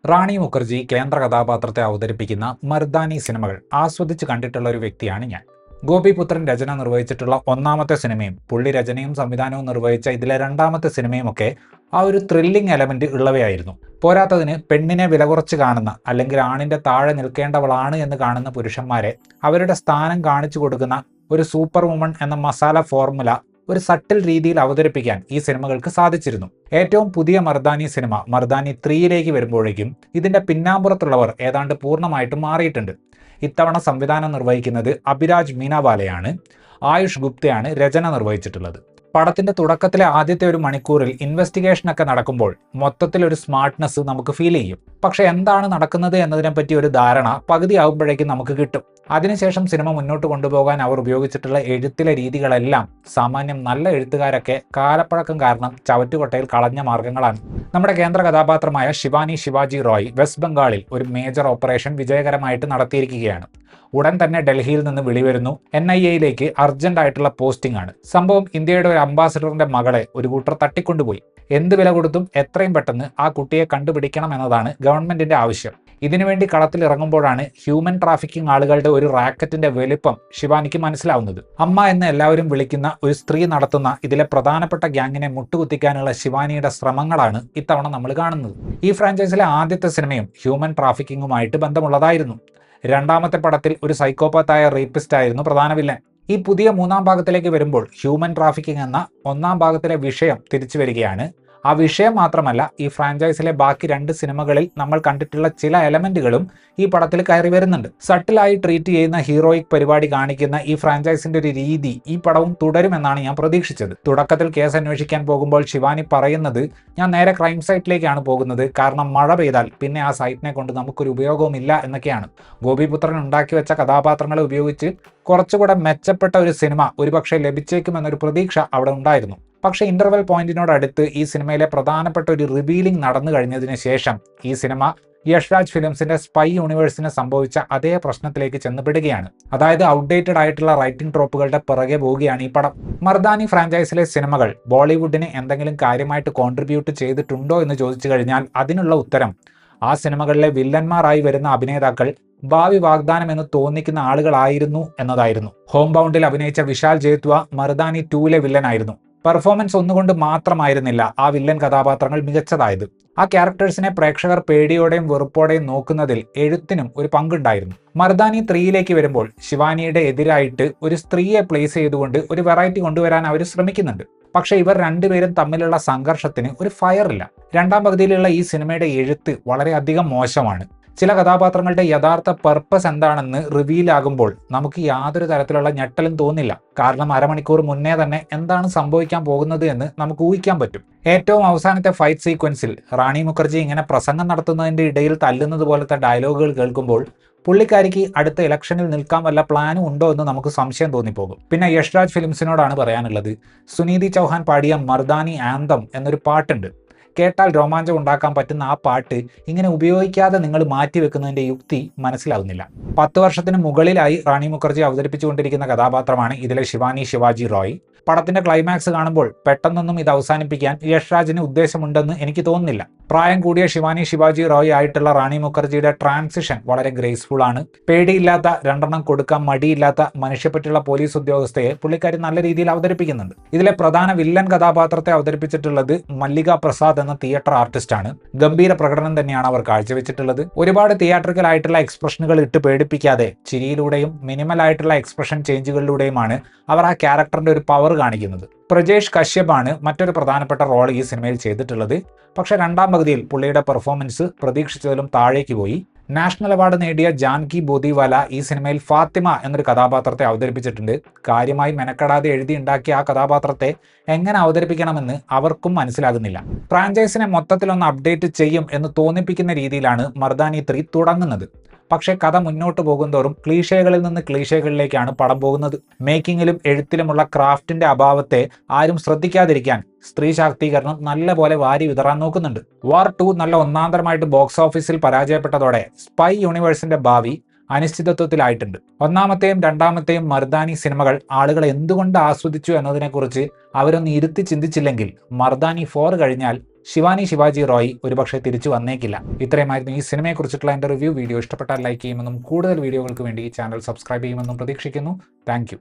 റാണി മുഖർജി കേന്ദ്ര കഥാപാത്രത്തെ അവതരിപ്പിക്കുന്ന മർദാനി സിനിമകൾ ആസ്വദിച്ച് കണ്ടിട്ടുള്ള ഒരു വ്യക്തിയാണ് ഞാൻ. ഗോപിപുത്രൻ രചന നിർവഹിച്ചിട്ടുള്ള ഒന്നാമത്തെ സിനിമയും പുള്ളി രചനയും സംവിധാനവും നിർവഹിച്ച ഇതിലെ രണ്ടാമത്തെ സിനിമയുമൊക്കെ ആ ഒരു ത്രില്ലിംഗ് എലമെന്റ് ഉള്ളവയായിരുന്നു. പോരാത്തതിന് പെണ്ണിനെ വില കുറച്ച് കാണുന്ന അല്ലെങ്കിൽ ആണിന്റെ താഴെ നിൽക്കേണ്ടവളാണ് എന്ന് കാണുന്ന പുരുഷന്മാരെ അവരുടെ സ്ഥാനം കാണിച്ചു കൊടുക്കുന്ന ഒരു സൂപ്പർ വുമൺ എന്ന മസാല ഫോർമുല ഒരു സട്ടിൽ രീതിയിൽ അവതരിപ്പിക്കാൻ ഈ സിനിമകൾക്ക് സാധിച്ചിരുന്നു. ഏറ്റവും പുതിയ മർദാനി സിനിമ മർദാനി 3 വരുമ്പോഴേക്കും ഇതിന്റെ പിന്നാമ്പുറത്തുള്ളവർ ഏതാണ്ട് പൂർണ്ണമായിട്ടും മാറിയിട്ടുണ്ട്. ഇത്തവണ സംവിധാനം നിർവഹിക്കുന്നത് അഭിരാജ് മീനാവാലയാണ്. ആയുഷ് ഗുപ്തയാണ് രചന നിർവഹിച്ചിട്ടുള്ളത്. പടത്തിന്റെ തുടക്കത്തിലെ ആദ്യത്തെ ഒരു മണിക്കൂറിൽ ഇൻവെസ്റ്റിഗേഷനൊക്കെ നടക്കുമ്പോൾ മൊത്തത്തിൽ ഒരു സ്മാർട്ട്നെസ് നമുക്ക് ഫീൽ ചെയ്യും. പക്ഷെ എന്താണ് നടക്കുന്നത് എന്നതിനെപ്പറ്റി ഒരു ധാരണ പകുതിയാവുമ്പോഴേക്കും നമുക്ക് കിട്ടും. അതിനുശേഷം സിനിമ മുന്നോട്ട് കൊണ്ടുപോകാൻ അവർ ഉപയോഗിച്ചിട്ടുള്ള എഴുത്തിലെ രീതികളെല്ലാം സാമാന്യം നല്ല എഴുത്തുകാരൊക്കെ കാലപ്പഴക്കം കാരണം ചവറ്റുകൊട്ടയിൽ കളഞ്ഞ മാർഗങ്ങളാണ്. നമ്മുടെ കേന്ദ്ര കഥാപാത്രമായ ശിവാനി ശിവാജി റോയ് വെസ്റ്റ് ബംഗാളിൽ ഒരു മേജർ ഓപ്പറേഷൻ വിജയകരമായിട്ട് നടത്തിയിരിക്കുകയാണ്. ഉടൻ തന്നെ ഡൽഹിയിൽ നിന്ന് വിളിവരുന്നു. NIA അർജന്റ് ആയിട്ടുള്ള പോസ്റ്റിംഗ് ആണ്. സംഭവം ഇന്ത്യയുടെ ഒരു അംബാസിഡറിന്റെ മകളെ ഒരു കൂട്ടർ തട്ടിക്കൊണ്ടുപോയി. എന്ത് വില കൊടുത്തും എത്രയും പെട്ടെന്ന് ആ കുട്ടിയെ കണ്ടുപിടിക്കണം എന്നതാണ് ഗവൺമെന്റിന്റെ ആവശ്യം. ഇതിനുവേണ്ടി കളത്തിൽ ഇറങ്ങുമ്പോഴാണ് ഹ്യൂമൻ ട്രാഫിക്കിംഗ് ആളുകളുടെ ഒരു റാക്കറ്റിന്റെ വലിപ്പം ശിവാനിക്ക് മനസ്സിലാവുന്നത്. അമ്മ എന്ന് എല്ലാവരും വിളിക്കുന്ന ഒരു സ്ത്രീ നടത്തുന്ന ഇതിലെ പ്രധാനപ്പെട്ട ഗ്യാങ്ങിനെ മുട്ടുകുത്തിക്കാനുള്ള ശിവാനിയുടെ ശ്രമങ്ങളാണ് ഇത്തവണ നമ്മൾ കാണുന്നത്. ഈ ഫ്രാഞ്ചൈസിലെ ആദ്യത്തെ സിനിമയും ഹ്യൂമൻ ട്രാഫിക്കിങ്ങുമായിട്ട് ബന്ധമുള്ളതായിരുന്നു. രണ്ടാമത്തെ പടത്തിൽ ഒരു സൈക്കോപാത്തായ റേപ്പിസ്റ്റ് ആയിരുന്നു പ്രധാന വില്ലൻ. ഈ പുതിയ മൂന്നാം ഭാഗത്തിലേക്ക് വരുമ്പോൾ ഹ്യൂമൻ ട്രാഫിക്കിംഗ് എന്ന ഒന്നാം ഭാഗത്തിലെ വിഷയം തിരിച്ചു വരികയാണ്. ആ വിഷയം മാത്രമല്ല, ഈ ഫ്രാഞ്ചൈസിലെ ബാക്കി 2 സിനിമകളിൽ നമ്മൾ കണ്ടിട്ടുള്ള ചില എലമെന്റുകളും ഈ പടത്തിൽ കയറി വരുന്നുണ്ട്. സട്ടിലായി ട്രീറ്റ് ചെയ്യുന്ന ഹീറോയിക് പരിപാടി കാണിക്കുന്ന ഈ ഫ്രാഞ്ചൈസിന്റെ ഒരു രീതി ഈ പടവും തുടരുമെന്നാണ് ഞാൻ പ്രതീക്ഷിച്ചത്. തുടക്കത്തിൽ കേസ് അന്വേഷിക്കാൻ പോകുമ്പോൾ ശിവാനി പറയുന്നത്, ഞാൻ നേരെ ക്രൈം സൈറ്റിലേക്കാണ് പോകുന്നത്, കാരണം മഴ പെയ്താൽ പിന്നെ ആ സൈറ്റിനെ കൊണ്ട് നമുക്കൊരു ഉപയോഗവുമില്ല എന്നൊക്കെയാണ്. ഗോപിപുത്രൻ ഉണ്ടാക്കി വെച്ച കഥാപാത്രങ്ങളെ ഉപയോഗിച്ച് കുറച്ചുകൂടെ മെച്ചപ്പെട്ട ഒരു സിനിമ ഒരുപക്ഷെ ലഭിച്ചേക്കുമെന്നൊരു പ്രതീക്ഷ അവിടെ ഉണ്ടായിരുന്നു. പക്ഷേ ഇന്റർവെൽ പോയിന്റിനോടടുത്ത് ഈ സിനിമയിലെ പ്രധാനപ്പെട്ട ഒരു റിവീലിംഗ് നടന്നു കഴിഞ്ഞതിന് ശേഷം ഈ സിനിമ യഷ്രാജ് ഫിലിംസിന്റെ സ്പൈ യൂണിവേഴ്സിന് സംഭവിച്ച അതേ പ്രശ്നത്തിലേക്ക് ചെന്നപ്പെടുകയാണ്. അതായത് ഔട്ട്ഡേറ്റഡ് ആയിട്ടുള്ള റൈറ്റിംഗ് ട്രോപ്പുകളുടെ പിറകെ പോവുകയാണ് ഈ പടം. മർദാനി ഫ്രാഞ്ചൈസിലെ സിനിമകൾ ബോളിവുഡിന് എന്തെങ്കിലും കാര്യമായിട്ട് കോൺട്രിബ്യൂട്ട് ചെയ്തിട്ടുണ്ടോ എന്ന് ചോദിച്ചു കഴിഞ്ഞാൽ അതിനുള്ള ഉത്തരം ആ സിനിമകളിലെ വില്ലന്മാരായി വരുന്ന അഭിനേതാക്കൾ ഭാവി വാഗ്ദാനം എന്ന് തോന്നിക്കുന്ന ആളുകളായിരുന്നു എന്നതായിരുന്നു. ഹോം ബൗണ്ടിൽ അഭിനയിച്ച വിശാൽ ജേത്വ മർദാനി 2 വില്ലനായിരുന്നു. പെർഫോമൻസ് ഒന്നുകൊണ്ട് മാത്രമായിരുന്നില്ല ആ വില്ലൻ കഥാപാത്രങ്ങൾ മികച്ചതായത്. ആ ക്യാരക്ടേഴ്സിനെ പ്രേക്ഷകർ പേടിയോടെയും വെറുപ്പോടെയും നോക്കുന്നതിൽ എഴുത്തിനും ഒരു പങ്കുണ്ടായിരുന്നു. മർദാനി 3 വരുമ്പോൾ ശിവാനിയുടെ എതിരായിട്ട് ഒരു സ്ത്രീയെ പ്ലേസ് ചെയ്തുകൊണ്ട് ഒരു വെറൈറ്റി കൊണ്ടുവരാൻ അവർ ശ്രമിക്കുന്നുണ്ട്. പക്ഷേ ഇവർ രണ്ടുപേരും തമ്മിലുള്ള സംഘർഷത്തിന് ഒരു ഫയറില്ല. രണ്ടാം പകുതിയിലുള്ള ഈ സിനിമയുടെ എഴുത്ത് വളരെയധികം മോശമാണ്. ചില കഥാപാത്രങ്ങളുടെ യഥാർത്ഥ പർപ്പസ് എന്താണെന്ന് റിവീൽ ആകുമ്പോൾ നമുക്ക് യാതൊരു തരത്തിലുള്ള ഞെട്ടലും തോന്നില്ല. കാരണം അരമണിക്കൂർ മുന്നേ തന്നെ എന്താണ് സംഭവിക്കാൻ പോകുന്നത് എന്ന് നമുക്ക് ഊഹിക്കാൻ പറ്റും. ഏറ്റവും അവസാനത്തെ ഫൈറ്റ് സീക്വൻസിൽ റാണി മുഖർജി ഇങ്ങനെ പ്രസംഗം നടത്തുന്നതിന്റെ ഇടയിൽ തല്ലുന്നത് പോലത്തെ ഡയലോഗുകൾ കേൾക്കുമ്പോൾ പുള്ളിക്കാരിക്ക് അടുത്ത ഇലക്ഷനിൽ നിൽക്കാൻ വല്ല പ്ലാനും ഉണ്ടോ എന്ന് നമുക്ക് സംശയം തോന്നിപ്പോകും. പിന്നെ യഷ്രാജ് ഫിലിംസിനോടാണ് പറയാനുള്ളത്, സുനീതി ചൗഹാൻ പാടിയ മർദാനി ആന്തം എന്നൊരു പാട്ടുണ്ട്. കേട്ടാൽ രോമാഞ്ചം ഉണ്ടാക്കാൻ പറ്റുന്ന ആ പാട്ട് ഇങ്ങനെ ഉപയോഗിക്കാതെ നിങ്ങൾ മാറ്റിവെക്കുന്നതിന്റെ യുക്തി മനസ്സിലാവുന്നില്ല. 10 വർഷത്തിന് മുകളിലായി റാണി മുഖർജി അവതരിപ്പിച്ചുകൊണ്ടിരിക്കുന്ന കഥാപാത്രമാണ് ഇതിലെ ശിവാനി ശിവാജി റോയ്. പടത്തിന്റെ ക്ലൈമാക്സ് കാണുമ്പോൾ പെട്ടെന്നൊന്നും ഇത് അവസാനിപ്പിക്കാൻ യഷ്രാജിന് ഉദ്ദേശമുണ്ടെന്ന് എനിക്ക് തോന്നുന്നില്ല. പ്രായം കൂടിയ ശിവാനി ശിവാജി റോയ് ആയിട്ടുള്ള റാണി മുഖർജിയുടെ ട്രാൻസിഷൻ വളരെ ഗ്രേസ്ഫുൾ ആണ്. പേടിയില്ലാത്ത, 2 കൊടുക്കാൻ മടിയില്ലാത്ത മനുഷ്യപ്പറ്റുള്ള പോലീസ് ഉദ്യോഗസ്ഥയെ പുള്ളിക്കാരി നല്ല രീതിയിൽ അവതരിപ്പിക്കുന്നുണ്ട്. ഇതിലെ പ്രധാന വില്ലൻ കഥാപാത്രത്തെ അവതരിപ്പിച്ചിട്ടുള്ളത് മല്ലിക പ്രസാദ് എന്ന തിയേറ്റർ ആർട്ടിസ്റ്റ് ആണ്. ഗംഭീര പ്രകടനം തന്നെയാണ് അവർ കാഴ്ചവെച്ചിട്ടുള്ളത്. ഒരുപാട് തിയേറ്ററിക്കൽ ആയിട്ടുള്ള എക്സ്പ്രഷനുകൾ ഇട്ട് പേടിപ്പിക്കാതെ ചിരിയിലൂടെയും മിനിമൽ ആയിട്ടുള്ള എക്സ്പ്രഷൻ ചേഞ്ചുകളിലൂടെയുമാണ് അവർ ആ ക്യാരക്ടറിന്റെ ഒരു പവർ കാണിക്കുന്നത്. പ്രജേഷ് കശ്യപാണ് മറ്റൊരു പ്രധാനപ്പെട്ട റോൾ ഈ സിനിമയിൽ ചെയ്തിട്ടുള്ളത്. പക്ഷേ രണ്ടാം പകുതിയിൽ പുള്ളിയുടെ പെർഫോമൻസ് പ്രതീക്ഷിച്ചതിലും താഴേക്ക് പോയി. നാഷണൽ അവാർഡ് നേടിയ ജാൻകി ബോദിവാല ഈ സിനിമയിൽ ഫാത്തിമ എന്നൊരു കഥാപാത്രത്തെ അവതരിപ്പിച്ചിട്ടുണ്ട്. കാര്യമായി മെനക്കെടാതെ എഴുതിയുണ്ടാക്കിയ ആ കഥാപാത്രത്തെ എങ്ങനെ അവതരിപ്പിക്കണമെന്ന് അവർക്കും മനസ്സിലാകുന്നില്ല. ഫ്രാഞ്ചൈസിനെ മൊത്തത്തിലൊന്ന് അപ്ഡേറ്റ് ചെയ്യും എന്ന് തോന്നിപ്പിക്കുന്ന രീതിയിലാണ് മർദാനി 3 തുടങ്ങുന്നത്. പക്ഷേ കഥ മുന്നോട്ട് പോകുന്തോറും ക്ലീഷേകളിൽ നിന്ന് ക്ലീഷേകളിലേക്കാണ് പടം പോകുന്നത്. മേക്കിങ്ങിലും എഴുത്തിലുമുള്ള ക്രാഫ്റ്റിന്റെ അഭാവത്തെ ആരും ശ്രദ്ധിക്കാതിരിക്കാൻ സ്ത്രീ ശാക്തീകരണം നല്ലപോലെ വാരി വിതറാൻ നോക്കുന്നുണ്ട്. വാർ 2 നല്ല ഒന്നാന്തരമായിട്ട് ബോക്സ് ഓഫീസിൽ പരാജയപ്പെട്ടതോടെ സ്പൈ യൂണിവേഴ്സിന്റെ ഭാവി അനിശ്ചിതത്വത്തിലായിട്ടുണ്ട്. ഒന്നാമത്തെയും രണ്ടാമത്തെയും മർദാനി സിനിമകൾ ആളുകൾ എന്തുകൊണ്ട് ആസ്വദിച്ചു എന്നതിനെക്കുറിച്ച് അവരൊന്ന് ഇരുത്തി ചിന്തിച്ചില്ലെങ്കിൽ മർദാനി 4 കഴിഞ്ഞാൽ ശിവാനി ശിവാജി റോയ് ഒരുപക്ഷെ തിരിച്ചു വന്നേക്കില്ല. ഇത്രയുമായിരുന്നു ഈ സിനിമയെക്കുറിച്ചിട്ടുള്ള എൻ്റെ റിവ്യൂ. വീഡിയോ ഇഷ്ടപ്പെട്ടാൽ ലൈക്ക് ചെയ്യുമെന്നും കൂടുതൽ വീഡിയോകൾക്ക് വേണ്ടി ഈ ചാനൽ സബ്സ്ക്രൈബ് ചെയ്യുമെന്നും പ്രതീക്ഷിക്കുന്നു. താങ്ക്